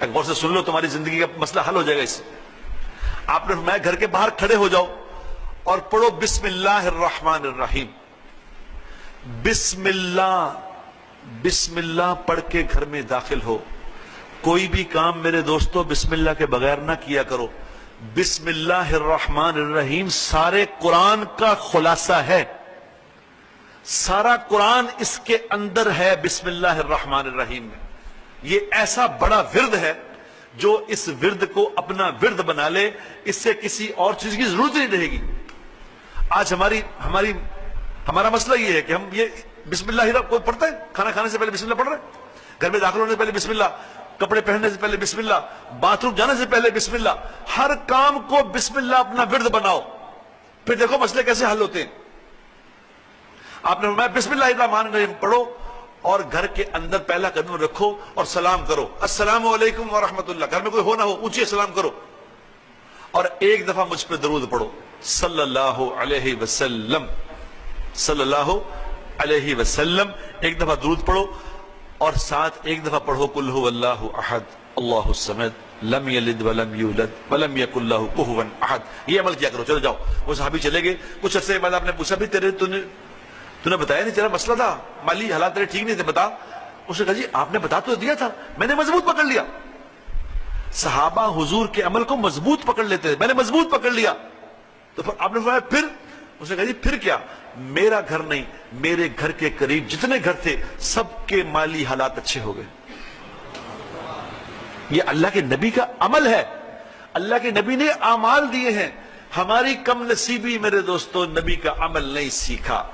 غور سے سن لو، تمہاری زندگی کا مسئلہ حل ہو جائے گا اس سے۔ آپ نے فرمایا گھر کے باہر کھڑے ہو جاؤ اور پڑھو بسم اللہ الرحمن الرحیم۔ بسم اللہ پڑھ کے گھر میں داخل ہو۔ کوئی بھی کام میرے دوستو بسم اللہ کے بغیر نہ کیا کرو۔ بسم اللہ الرحمن الرحیم سارے قرآن کا خلاصہ ہے، سارا قرآن اس کے اندر ہے بسم اللہ الرحمن الرحیم میں۔ یہ ایسا بڑا ورد ہے جو اس ورد کو اپنا ورد بنا لے، اس سے کسی اور چیز کی ضرورت نہیں رہے گی۔ آج ہمارا مسئلہ یہ ہے کہ ہم یہ بسم اللہ کوئی پڑھتا ہے؟ کھانا کھانے سے پہلے بسم اللہ پڑھ رہے ہیں، گھر میں داخل ہونے سے پہلے بسم اللہ، کپڑے پہننے سے پہلے بسم اللہ، باتھ روم جانے سے پہلے بسم اللہ۔ ہر کام کو بسم اللہ اپنا ورد بناؤ، پھر دیکھو مسئلے کیسے حل ہوتے ہیں۔ آپ نے فرمایا بسم اللہ الرحمن الرحیم پڑھو اور گھر کے اندر پہلا قدم رکھو اور سلام کرو، السلام علیکم ورحمۃ اللہ۔ گھر میں کوئی ہو نہ ہو اونچی سلام کرو اور ایک دفعہ مجھ پہ درود پڑھو صلی اللہ علیہ وسلم، صلی اللہ علیہ وسلم۔ ایک دفعہ درود پڑھو اور ساتھ ایک دفعہ پڑھو قل هو اللہ احد اللہ الصمد لم یلد ولم یولد ولم یکن لہ کفوا احد۔ یہ عمل کیا کرو۔ چلو جاؤ۔ وہ صحابی چلے گئے، کچھ عرصے بعد آپ نے پوچھا بھی تو نے بتایا نہیں، تیرا مسئلہ تھا، مالی حالات تیرے ٹھیک نہیں تھے، بتا۔ اس نے کہا جی آپ نے بتا تو دیا تھا، میں نے مضبوط پکڑ لیا۔ صحابہ حضور کے عمل کو مضبوط پکڑ لیتے تھے، میں نے مضبوط پکڑ لیا۔ تو پھر آپ نے فرمایا پھر؟ اس نے کہا جی پھر کیا؟ میرا گھر نہیں، میرے گھر کے قریب جتنے گھر تھے سب کے مالی حالات اچھے ہو گئے۔ یہ اللہ کے نبی کا عمل ہے، اللہ کے نبی نے اعمال دیے ہیں۔ ہماری کم نصیبی میرے دوستو، نبی کا عمل نہیں سیکھا۔